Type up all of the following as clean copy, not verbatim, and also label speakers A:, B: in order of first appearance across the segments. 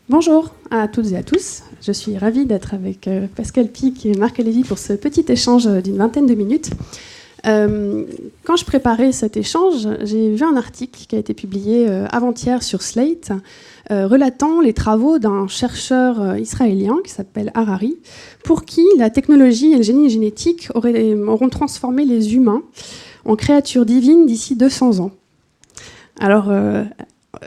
A: Bonjour à toutes et à tous. Je suis ravie d'être avec Pascal Pic et Marc Lévy pour ce petit échange d'une vingtaine de minutes. Quand je préparais cet échange, j'ai vu un article qui a été publié avant-hier sur Slate relatant les travaux d'un chercheur israélien qui s'appelle Harari, pour qui la technologie et le génie génétique auront transformé les humains en créatures divines d'ici 200 ans. Alors,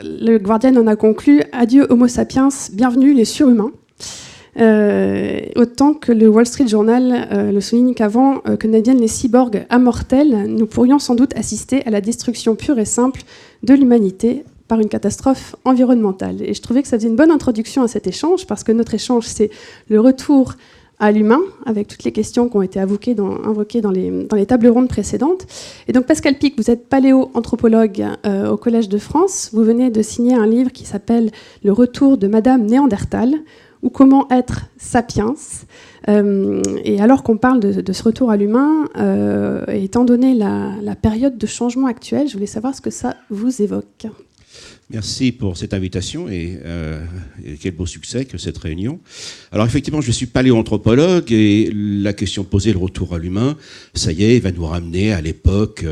A: le Guardian en a conclu « Adieu Homo sapiens, bienvenue les surhumains ». Autant que le Wall Street Journal le souligne qu'avant que n'adviennent les cyborgs immortels, nous pourrions sans doute assister à la destruction pure et simple de l'humanité par une catastrophe environnementale. Et je trouvais que ça faisait une bonne introduction à cet échange, parce que notre échange, c'est le retour à l'humain, avec toutes les questions qui ont été invoquées dans les tables rondes précédentes. Et donc Pascal Pic, vous êtes paléo-anthropologue au Collège de France. Vous venez de signer un livre qui s'appelle « Le retour de Madame Néandertal », ou comment être sapiens. Et alors qu'on parle de ce retour à l'humain, étant donné la période de changement actuelle, je voulais savoir ce que ça vous évoque.
B: Merci pour cette invitation et quel beau succès que cette réunion. Alors effectivement, je suis paléoanthropologue et la question posée, le retour à l'humain, ça y est, va nous ramener à l'époque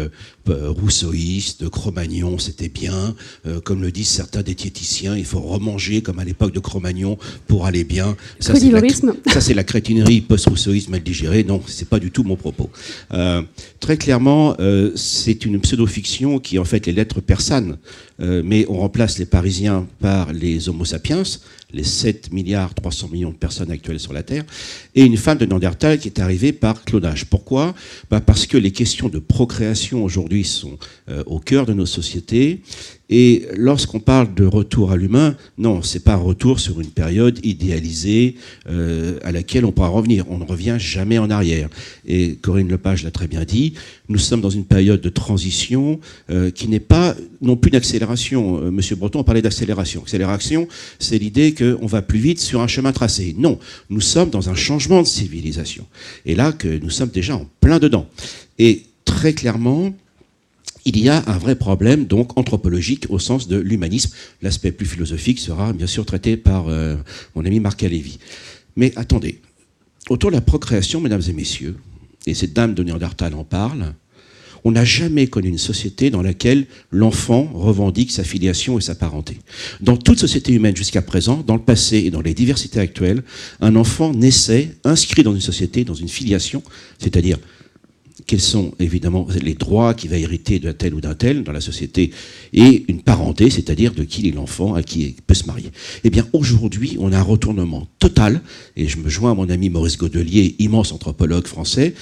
B: rousseauiste, Cro-Magnon, c'était bien. Comme le disent certains diététiciens, il faut remanger comme à l'époque de Cro-Magnon pour aller bien. Ça, c'est la crétinerie post-rousseauiste mal digérée. Non, c'est pas du tout mon propos. Très clairement, c'est une pseudo-fiction qui en fait les lettres persanes, mais on remplace les Parisiens par les Homo sapiens, les 7 milliards 300 millions de personnes actuelles sur la Terre, et une femme de Néandertal qui est arrivée par clonage. Pourquoi ? Parce que les questions de procréation aujourd'hui sont au cœur de nos sociétés. Et lorsqu'on parle de retour à l'humain, non, c'est pas un retour sur une période idéalisée à laquelle on pourra revenir. On ne revient jamais en arrière. Et Corinne Lepage l'a très bien dit, nous sommes dans une période de transition qui n'est pas non plus d'accélération. Monsieur Breton parlait d'accélération. Accélération, c'est l'idée qu'on va plus vite sur un chemin tracé. Non, nous sommes dans un changement de civilisation. Et là, que nous sommes déjà en plein dedans. Et très clairement, il y a un vrai problème donc anthropologique au sens de l'humanisme. L'aspect plus philosophique sera bien sûr traité par mon ami Marc Lévy. Mais attendez, autour de la procréation, mesdames et messieurs, et cette dame de Néandertal en parle, on n'a jamais connu une société dans laquelle l'enfant revendique sa filiation et sa parenté. Dans toute société humaine jusqu'à présent, dans le passé et dans les diversités actuelles, un enfant naissait inscrit dans une société, dans une filiation, c'est-à-dire quels sont évidemment les droits qu'il va hériter d'un tel ou d'un tel dans la société, et une parenté, c'est-à-dire de qui est l'enfant, à qui il peut se marier. Eh bien, aujourd'hui, on a un retournement total, et je me joins à mon ami Maurice Godelier, immense anthropologue français.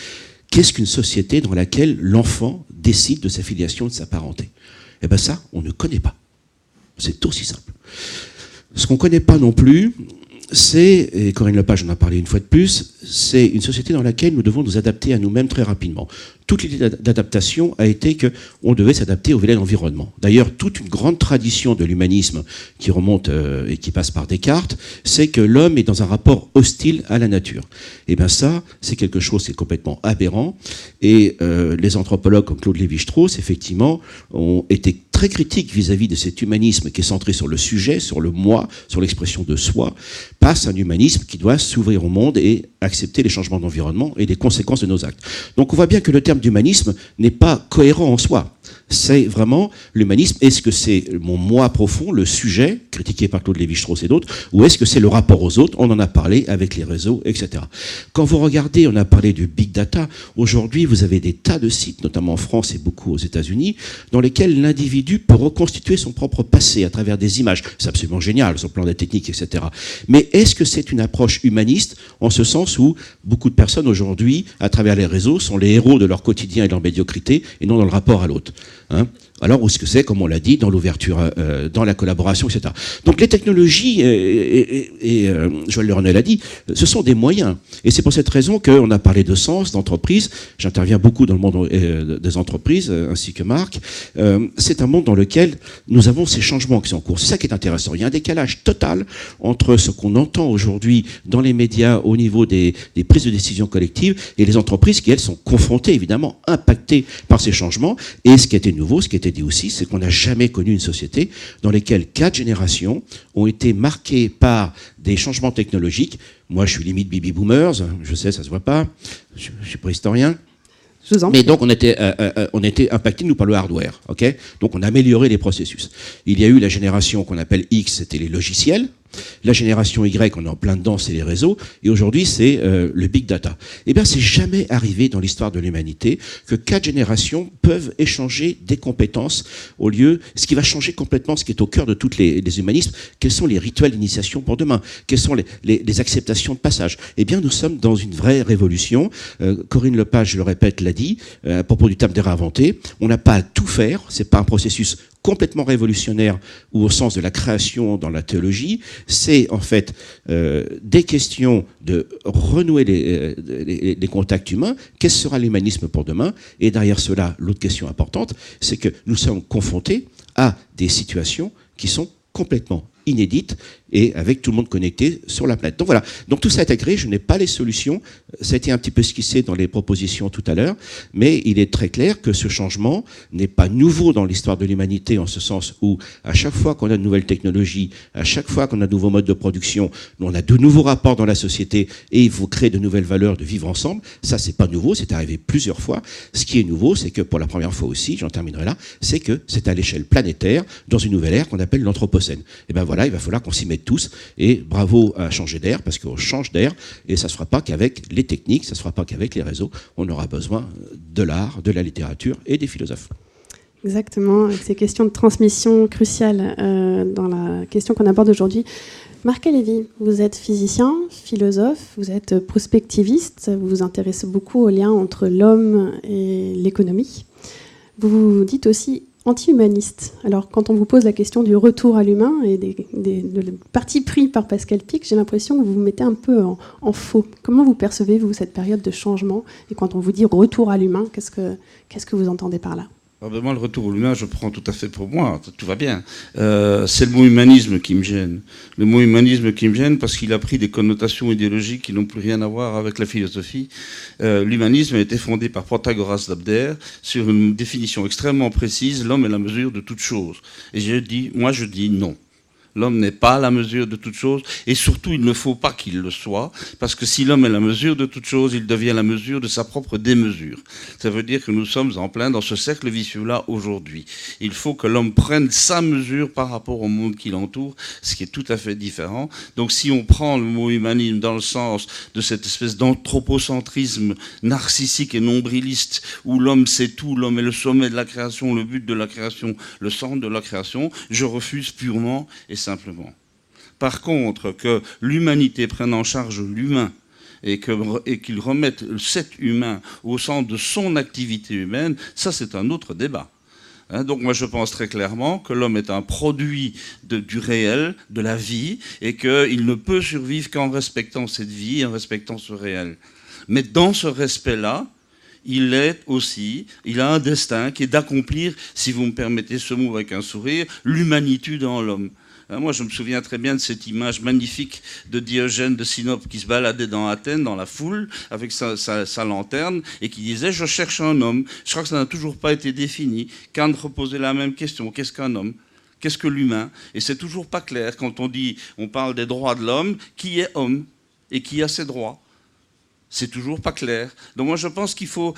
B: Qu'est-ce qu'une société dans laquelle l'enfant décide de sa filiation, de sa parenté ? Eh bien ça, on ne connaît pas. C'est aussi simple. Ce qu'on ne connaît pas non plus, c'est, et Corinne Lepage en a parlé une fois de plus, c'est une société dans laquelle nous devons nous adapter à nous-mêmes très rapidement. Toute l'idée d'adaptation a été qu'on devait s'adapter au nouvel environnement. D'ailleurs, toute une grande tradition de l'humanisme qui remonte et qui passe par Descartes, c'est que l'homme est dans un rapport hostile à la nature. Et bien ça, c'est quelque chose qui est complètement aberrant. Et les anthropologues comme Claude Lévi-Strauss, effectivement, ont été très critiques vis-à-vis de cet humanisme qui est centré sur le sujet, sur le moi, sur l'expression de soi, passe un humanisme qui doit s'ouvrir au monde et accepter les changements d'environnement et les conséquences de nos actes. Donc on voit bien que le terme d'humanisme n'est pas cohérent en soi. C'est vraiment l'humanisme. Est-ce que c'est mon moi profond, le sujet, critiqué par Claude Lévi-Strauss et d'autres, ou est-ce que c'est le rapport aux autres ? On en a parlé avec les réseaux, etc. Quand vous regardez, on a parlé du big data. Aujourd'hui, vous avez des tas de sites, notamment en France et beaucoup aux États-Unis, dans lesquels l'individu peut reconstituer son propre passé à travers des images. C'est absolument génial, sur le plan de la technique, etc. Mais est-ce que c'est une approche humaniste, en ce sens où beaucoup de personnes aujourd'hui, à travers les réseaux, sont les héros de leur quotidien et de leur médiocrité, et non dans le rapport à l'autre ? Alors, où est-ce que c'est, comme on l'a dit, dans l'ouverture, dans la collaboration, etc. Donc, les technologies, et Joël Le Renel l'a dit, ce sont des moyens. Et c'est pour cette raison qu'on a parlé de sens, d'entreprise. J'interviens beaucoup dans le monde des entreprises, ainsi que Marc. C'est un monde dans lequel nous avons ces changements qui sont en cours. C'est ça qui est intéressant. Il y a un décalage total entre ce qu'on entend aujourd'hui dans les médias au niveau des prises de décision collectives et les entreprises qui, elles, sont confrontées, évidemment, impactées par ces changements. Et ce qui était nouveau, ce qui était été dit aussi, c'est qu'on n'a jamais connu une société dans laquelle 4 générations ont été marquées par des changements technologiques. Moi, je suis limite baby boomers, je sais, ça se voit pas, je suis préhistorien. Mais donc, on était impactés, nous, par le hardware. Okay, donc, on a amélioré les processus. Il y a eu la génération qu'on appelle X, c'était les logiciels. La génération Y, on est en plein dedans, c'est les réseaux. Et aujourd'hui, c'est le big data. Eh bien, c'est jamais arrivé dans l'histoire de l'humanité que 4 générations peuvent échanger des compétences au lieu... Ce qui va changer complètement, ce qui est au cœur de tous les humanismes, quels sont les rituels d'initiation pour demain? Quelles sont les acceptations de passage? Eh bien, nous sommes dans une vraie révolution. Corinne Lepage, je le répète, l'a dit, à propos du terme de réinventer. On n'a pas à tout faire. C'est pas un processus complètement révolutionnaire ou au sens de la création dans la théologie. C'est en fait des questions de renouer les contacts humains. Quel sera l'humanisme pour demain? Et derrière cela, l'autre question importante, c'est que nous sommes confrontés à des situations qui sont complètement inédite et avec tout le monde connecté sur la planète. Donc voilà, donc tout ça est agréé, je n'ai pas les solutions, ça a été un petit peu esquissé dans les propositions tout à l'heure, mais il est très clair que ce changement n'est pas nouveau dans l'histoire de l'humanité en ce sens où à chaque fois qu'on a de nouvelles technologies, à chaque fois qu'on a de nouveaux modes de production, on a de nouveaux rapports dans la société et il faut créer de nouvelles valeurs de vivre ensemble. Ça, c'est pas nouveau, c'est arrivé plusieurs fois. Ce qui est nouveau, c'est que pour la première fois aussi, j'en terminerai là, c'est que c'est à l'échelle planétaire, dans une nouvelle ère qu'on appelle l'anthropocène. Et ben voilà, il va falloir qu'on s'y mette tous et bravo à changer d'air parce qu'on change d'air et ça ne se fera pas qu'avec les techniques, ça ne se fera pas qu'avec les réseaux. On aura besoin de l'art, de la littérature et des philosophes.
A: Exactement, avec ces questions de transmission cruciales dans la question qu'on aborde aujourd'hui. Marc Lévy, vous êtes physicien, philosophe, vous êtes prospectiviste, vous vous intéressez beaucoup aux liens entre l'homme et l'économie. Vous vous dites aussi anti-humaniste. Alors, quand on vous pose la question du retour à l'humain et de parti pris par Pascal Pic, j'ai l'impression que vous vous mettez un peu en faux. Comment vous percevez-vous cette période de changement? Et quand on vous dit retour à l'humain, qu'est-ce que vous entendez par là?
C: Alors moi, le retour à l'humain, je prends tout à fait pour moi, tout va bien. C'est le mot humanisme qui me gêne. Le mot humanisme qui me gêne parce qu'il a pris des connotations idéologiques qui n'ont plus rien à voir avec la philosophie. L'humanisme a été fondé par Protagoras d'Abdère sur une définition extrêmement précise, l'homme est la mesure de toute chose. Et je dis non. L'homme n'est pas la mesure de toute chose, et surtout, il ne faut pas qu'il le soit, parce que si l'homme est la mesure de toute chose, il devient la mesure de sa propre démesure. Ça veut dire que nous sommes en plein dans ce cercle vicieux-là aujourd'hui. Il faut que l'homme prenne sa mesure par rapport au monde qui l'entoure, ce qui est tout à fait différent. Donc si on prend le mot humanisme dans le sens de cette espèce d'anthropocentrisme narcissique et nombriliste, où l'homme c'est tout, l'homme est le sommet de la création, le but de la création, le centre de la création, je refuse purement et simplement. Par contre, que l'humanité prenne en charge l'humain et qu'il remette cet humain au centre de son activité humaine, ça c'est un autre débat. Donc moi je pense très clairement que l'homme est un produit du réel, de la vie, et qu'il ne peut survivre qu'en respectant cette vie et en respectant ce réel. Mais dans ce respect-là, il a un destin qui est d'accomplir, si vous me permettez ce mot avec un sourire, l'humanitude en l'homme. Moi, je me souviens très bien de cette image magnifique de Diogène de Sinope qui se baladait dans Athènes, dans la foule, avec sa lanterne, et qui disait « Je cherche un homme ». Je crois que ça n'a toujours pas été défini. Kant reposait la même question. Qu'est-ce qu'un homme ? Qu'est-ce que l'humain ? Et c'est toujours pas clair quand on parle des droits de l'homme, qui est homme et qui a ses droits ? C'est toujours pas clair. Donc moi je pense qu'il faut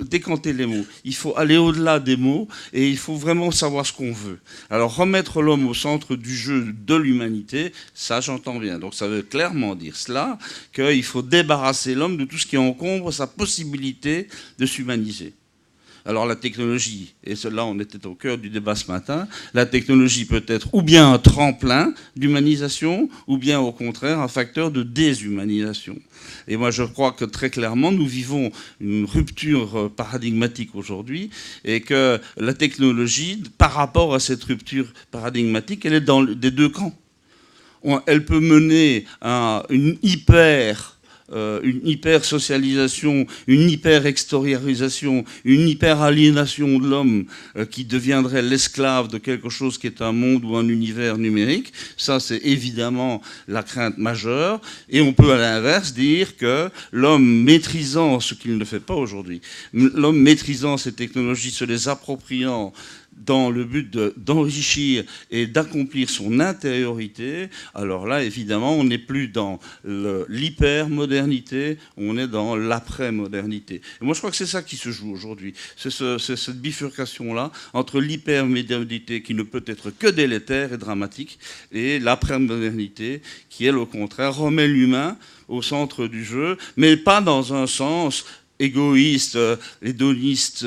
C: décanter les mots. Il faut aller au-delà des mots et il faut vraiment savoir ce qu'on veut. Alors remettre l'homme au centre du jeu de l'humanité, ça j'entends bien. Donc ça veut clairement dire cela, qu'il faut débarrasser l'homme de tout ce qui encombre sa possibilité de s'humaniser. Alors la technologie, et là on était au cœur du débat ce matin, la technologie peut être ou bien un tremplin d'humanisation, ou bien au contraire un facteur de déshumanisation. Et moi je crois que très clairement nous vivons une rupture paradigmatique aujourd'hui, et que la technologie, par rapport à cette rupture paradigmatique, elle est dans des deux camps. Elle peut mener à une hyper-socialisation, une hyper-extériorisation, une hyper-aliénation de l'homme qui deviendrait l'esclave de quelque chose qui est un monde ou un univers numérique. Ça, c'est évidemment la crainte majeure. Et on peut à l'inverse dire que l'homme maîtrisant ce qu'il ne fait pas aujourd'hui, l'homme maîtrisant ces technologies, se les appropriant, dans le but d'enrichir et d'accomplir son intériorité, alors là, évidemment, on n'est plus dans l'hyper-modernité, on est dans l'après-modernité. Et moi, je crois que c'est ça qui se joue aujourd'hui. C'est cette bifurcation-là entre l'hyper-modernité qui ne peut être que délétère et dramatique, et l'après-modernité qui, elle, au contraire, remet l'humain au centre du jeu, mais pas dans un sens égoïste, hédoniste,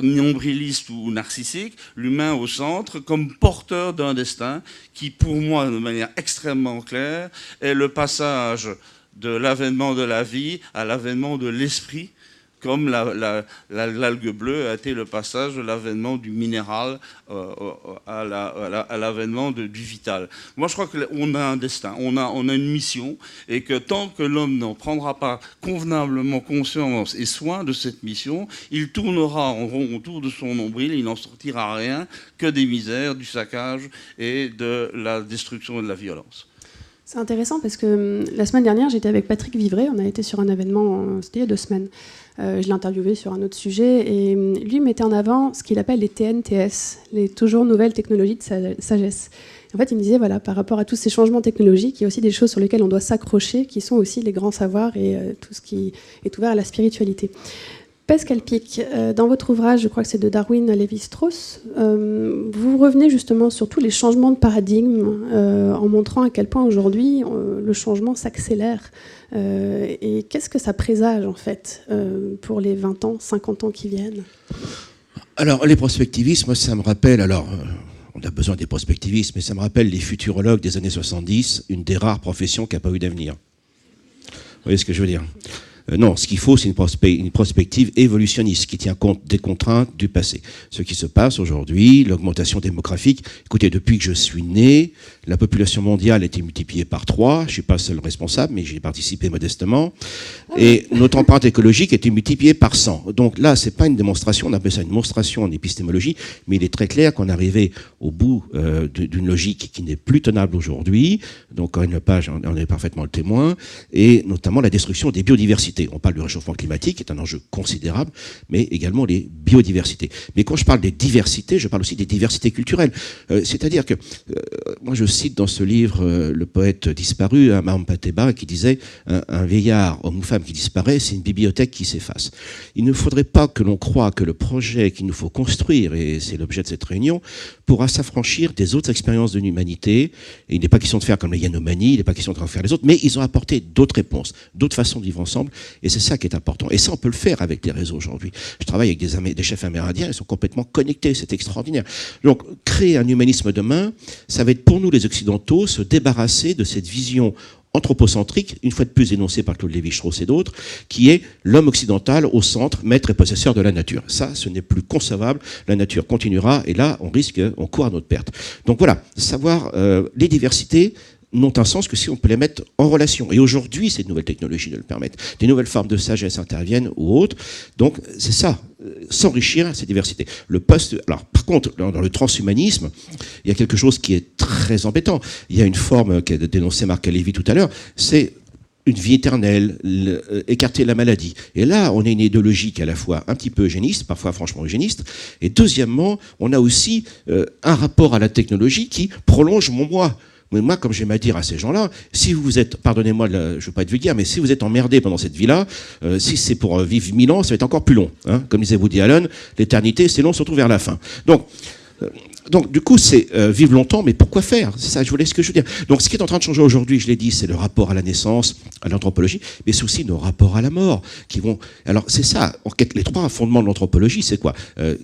C: nombriliste ou narcissique, l'humain au centre comme porteur d'un destin qui, pour moi, de manière extrêmement claire, est le passage de l'avènement de la vie à l'avènement de l'esprit, comme l'algue bleue a été le passage de l'avènement du minéral à l'avènement du vital. Moi, je crois qu'on a un destin, on a une mission, et que tant que l'homme n'en prendra pas convenablement conscience et soin de cette mission, il tournera en rond autour de son nombril, il n'en sortira rien que des misères, du saccage et de la destruction et de la violence.
A: C'est intéressant parce que la semaine dernière, j'étais avec Patrick Vivray, on a été sur un événement, c'était il y a 2 semaines. Je l'ai interviewé sur un autre sujet et lui mettait en avant ce qu'il appelle les TNTS, les toujours nouvelles technologies de sagesse. En fait, il me disait, voilà, par rapport à tous ces changements technologiques, il y a aussi des choses sur lesquelles on doit s'accrocher, qui sont aussi les grands savoirs et tout ce qui est ouvert à la spiritualité. Pascal Pic, dans votre ouvrage, je crois que c'est de Darwin à Lévi-Strauss, vous revenez justement sur tous les changements de paradigme en montrant à quel point aujourd'hui le changement s'accélère. Et qu'est-ce que ça présage en fait pour les 20 ans, 50 ans qui viennent ?
B: Alors, les prospectivistes, moi, ça me rappelle... on a besoin des prospectivistes, mais ça me rappelle les futurologues des années 70, une des rares professions qui n'a pas eu d'avenir. Vous voyez ce que je veux dire ? Non, ce qu'il faut, c'est une prospective évolutionniste qui tient compte des contraintes du passé. Ce qui se passe aujourd'hui, l'augmentation démographique. Écoutez, depuis que je suis né, la population mondiale a été multipliée par 3. Je ne suis pas seul responsable, mais j'ai participé modestement. Et notre empreinte écologique a été multipliée par 100. Donc là, ce n'est pas une démonstration, on appelle ça une monstration en épistémologie, mais il est très clair qu'on est arrivé au bout d'une logique qui n'est plus tenable aujourd'hui. Donc Corinne Lepage en est parfaitement le témoin, et notamment la destruction des biodiversités. On parle du réchauffement climatique, qui est un enjeu considérable, mais également les biodiversités. Mais quand je parle des diversités, je parle aussi des diversités culturelles. C'est-à-dire que, moi je cite dans ce livre le poète disparu, Amam Pateba, qui disait « Un vieillard, homme ou femme qui disparaît, c'est une bibliothèque qui s'efface ». Il ne faudrait pas que l'on croie que le projet qu'il nous faut construire, et c'est l'objet de cette réunion, pourra s'affranchir des autres expériences de l'humanité. Et il n'est pas question de faire comme les Yanomani, il n'est pas question de faire les autres, mais ils ont apporté d'autres réponses, d'autres façons de vivre ensemble. Et c'est ça qui est important. Et ça, on peut le faire avec les réseaux aujourd'hui. Je travaille avec des chefs amérindiens, ils sont complètement connectés, c'est extraordinaire. Donc, créer un humanisme demain, ça va être pour nous les Occidentaux, se débarrasser de cette vision anthropocentrique, une fois de plus énoncée par Claude Lévi-Strauss et d'autres, qui est l'homme occidental au centre, maître et possesseur de la nature. Ça, ce n'est plus concevable. La nature continuera, et là, on court à notre perte. Donc voilà, savoir les diversités n'ont un sens que si on peut les mettre en relation. Et aujourd'hui, ces nouvelles technologies le permettent. Des nouvelles formes de sagesse interviennent ou autres. Donc, c'est ça, s'enrichir ces diversités. Alors, par contre, dans le transhumanisme, il y a quelque chose qui est très embêtant. Il y a une forme qu'a dénoncée Marc Lévy tout à l'heure, c'est une vie éternelle, écarter la maladie. Et là, on a une idéologie qui est à la fois un petit peu eugéniste, parfois franchement eugéniste, et deuxièmement, on a aussi un rapport à la technologie qui prolonge mon moi. Mais moi, comme j'aime à dire à ces gens-là, si vous êtes, pardonnez-moi, je ne veux pas être vulgaire, mais si vous êtes emmerdé pendant cette vie-là, si c'est pour vivre 1000 ans, ça va être encore plus long. Hein. Comme disait Woody Allen, l'éternité, c'est long, surtout vers la fin. Donc, du coup, c'est vivre longtemps, mais pourquoi faire ? C'est ça, je vous laisse ce que je veux dire. Donc, ce qui est en train de changer aujourd'hui, je l'ai dit, c'est le rapport à la naissance, à l'anthropologie, mais c'est aussi nos rapports à la mort qui vont... Alors, c'est ça, en fait, les 3 fondements de l'anthropologie, c'est quoi ?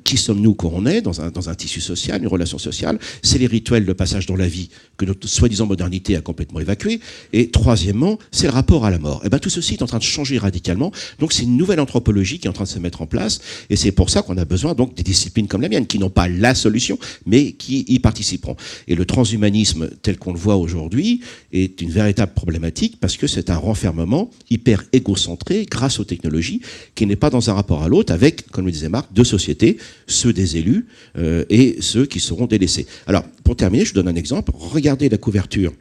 B: Qui sommes-nous quand on est dans un tissu social, une relation sociale ? C'est les rituels de passage dans la vie que notre soi-disant modernité a complètement évacué. Et troisièmement, c'est le rapport à la mort. Et bien, tout ceci est en train de changer radicalement. Donc, c'est une nouvelle anthropologie qui est en train de se mettre en place. Et c'est pour ça qu'on a besoin donc des disciplines comme la mienne, qui n'ont pas la solution, mais qui y participeront. Et le transhumanisme, tel qu'on le voit aujourd'hui, est une véritable problématique parce que c'est un renfermement hyper égocentré grâce aux technologies qui n'est pas dans un rapport à l'autre avec, comme le disait Marc, 2 sociétés, ceux des élus et ceux qui seront délaissés. Alors, pour terminer, je vous donne un exemple. Regardez la couverture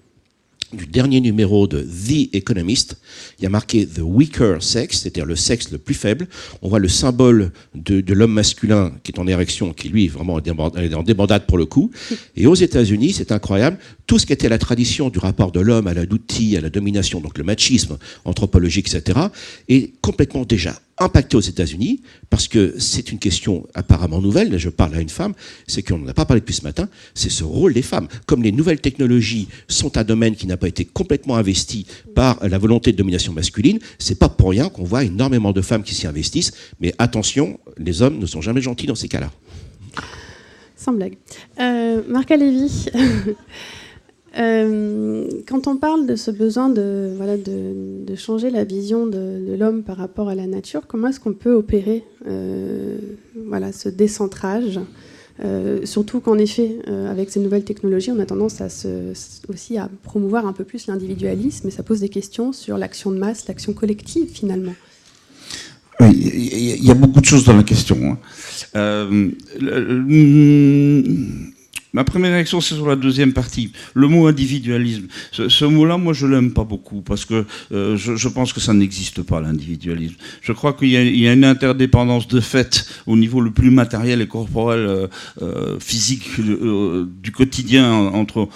B: du dernier numéro de The Economist. Il y a marqué The Weaker Sex, c'est-à-dire le sexe le plus faible. On voit le symbole de l'homme masculin qui est en érection, qui lui est vraiment en débandade pour le coup. Et aux États-Unis, c'est incroyable, tout ce qui était la tradition du rapport de l'homme à l'outil, à la domination, donc le machisme anthropologique, etc., est complètement déjà impacté aux États-Unis, parce que c'est une question apparemment nouvelle, là je parle à une femme, c'est qu'on n'en a pas parlé depuis ce matin, c'est ce rôle des femmes. Comme les nouvelles technologies sont un domaine qui n'a pas été complètement investi par la volonté de domination masculine, c'est pas pour rien qu'on voit énormément de femmes qui s'y investissent, mais attention, les hommes ne sont jamais gentils dans ces cas-là.
A: Sans blague. Marc Alévi, quand on parle de ce besoin de changer la vision de l'homme par rapport à la nature, comment est-ce qu'on peut opérer ce décentrage, surtout qu'en effet, avec ces nouvelles technologies, on a tendance aussi à promouvoir un peu plus l'individualisme, et ça pose des questions sur l'action de masse, l'action collective finalement.
C: Oui, il y a beaucoup de choses dans la question. Ma première réaction, c'est sur la deuxième partie. Le mot individualisme. Ce mot-là, moi, je l'aime pas beaucoup parce que je pense que ça n'existe pas, l'individualisme. Je crois qu'il y a une interdépendance de fait au niveau le plus matériel et corporel, physique du quotidien entre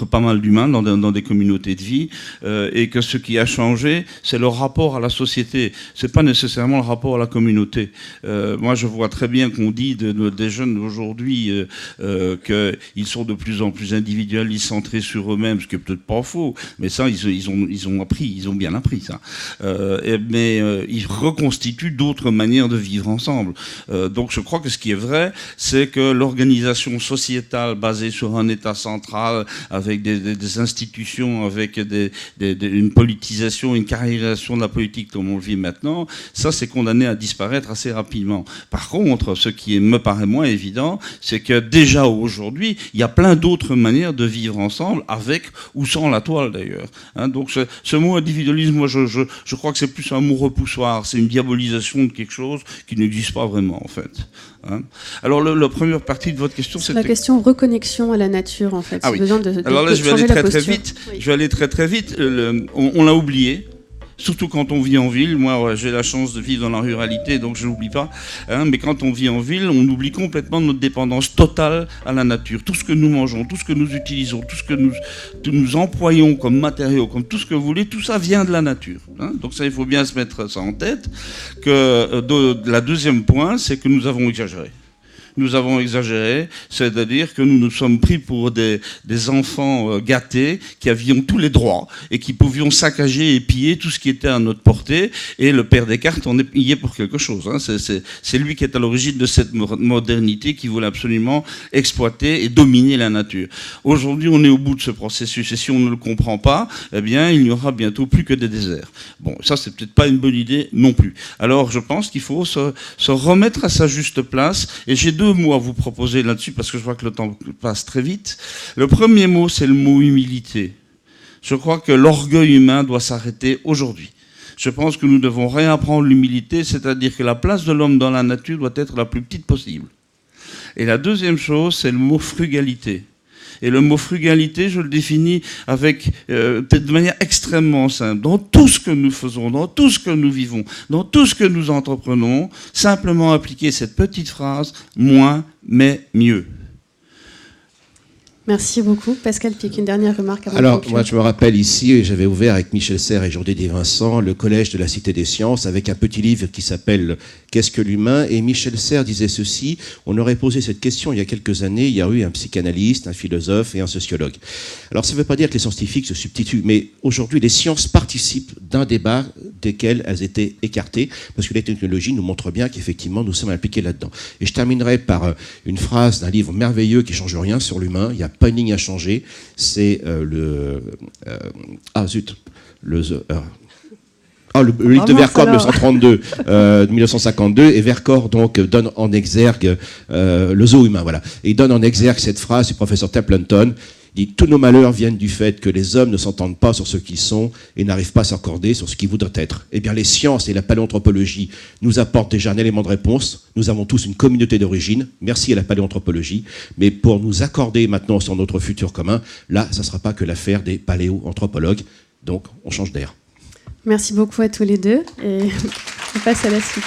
C: pas mal d'humains dans des communautés de vie, et que ce qui a changé, c'est le rapport à la société. C'est pas nécessairement le rapport à la communauté. Moi, je vois très bien qu'on dit des jeunes aujourd'hui que ils sont de plus en plus individualistes, centrés sur eux-mêmes, ce qui est peut-être pas faux, mais ça, ils ont bien appris ça. Mais ils reconstituent d'autres manières de vivre ensemble. Donc je crois que ce qui est vrai, c'est que l'organisation sociétale basée sur un État central, avec des institutions, avec une politisation, une carriérisation de la politique comme on le vit maintenant, ça c'est condamné à disparaître assez rapidement. Par contre, ce qui me paraît moins évident, c'est que déjà aujourd'hui, il y a plein d'autres manières de vivre ensemble, avec ou sans la toile d'ailleurs. Donc ce mot individualisme, moi je crois que c'est plus un mot repoussoir, c'est une diabolisation de quelque chose qui n'existe pas vraiment en fait. Alors la première partie de votre question,
A: c'est la question reconnexion à la nature en fait.
C: Ah oui. Alors là je vais aller très vite. Oui. Je vais aller très vite. On l'a oublié. Surtout quand on vit en ville. Moi, j'ai la chance de vivre dans la ruralité, donc je n'oublie pas. Mais quand on vit en ville, on oublie complètement notre dépendance totale à la nature. Tout ce que nous mangeons, tout ce que nous utilisons, tout ce que nous employons comme matériaux, comme tout ce que vous voulez, tout ça vient de la nature. Donc ça, il faut bien se mettre ça en tête. La deuxième point, c'est que nous avons exagéré. Nous avons exagéré, c'est-à-dire que nous nous sommes pris pour des enfants gâtés qui avions tous les droits et qui pouvions saccager et piller tout ce qui était à notre portée. Et le père Descartes y est pour quelque chose. C'est lui qui est à l'origine de cette modernité qui voulait absolument exploiter et dominer la nature. Aujourd'hui, on est au bout de ce processus et si on ne le comprend pas, eh bien, il n'y aura bientôt plus que des déserts. Bon, ça, c'est peut-être pas une bonne idée non plus. Alors, je pense qu'il faut se remettre à sa juste place et j'ai deux mots à vous proposer là-dessus parce que je vois que le temps passe très vite. Le premier mot, c'est le mot humilité. Je crois que l'orgueil humain doit s'arrêter aujourd'hui. Je pense que nous devons réapprendre l'humilité, c'est-à-dire que la place de l'homme dans la nature doit être la plus petite possible. Et la deuxième chose, c'est le mot frugalité. Et le mot frugalité, je le définis avec de manière extrêmement simple. Dans tout ce que nous faisons, dans tout ce que nous vivons, dans tout ce que nous entreprenons, simplement appliquer cette petite phrase, moins mais mieux.
A: Merci beaucoup. Pascal Pic, une dernière remarque avant
B: Alors,
A: de conclure.
B: moi, je me rappelle ici, j'avais ouvert avec Michel Serres et Jourdain Vincent le collège de la Cité des Sciences avec un petit livre qui s'appelle « Qu'est-ce que l'humain ?» Et Michel Serres disait ceci, on aurait posé cette question il y a quelques années, il y a eu un psychanalyste, un philosophe et un sociologue. Alors, ça ne veut pas dire que les scientifiques se substituent, mais aujourd'hui, les sciences participent d'un débat desquels elles étaient écartées, parce que les technologies nous montrent bien qu'effectivement, nous sommes impliqués là-dedans. Et je terminerai par une phrase d'un livre merveilleux qui ne change rien sur l'humain, il y a pas une ligne à changer, c'est le livre de Vercors de 1932, de 1952, et Vercors donc donne en exergue le zoo humain, voilà. Et il donne en exergue cette phrase du professeur Templeton, Il dit, tous nos malheurs viennent du fait que les hommes ne s'entendent pas sur ce qu'ils sont et n'arrivent pas à s'accorder sur ce qu'ils voudraient être. Eh bien, les sciences et la paléanthropologie nous apportent déjà un élément de réponse. Nous avons tous une communauté d'origine, merci à la paléanthropologie, mais pour nous accorder maintenant sur notre futur commun, là, ça ne sera pas que l'affaire des paléoanthropologues. Donc, on change d'air.
A: Merci beaucoup à tous les deux et on passe à la suite.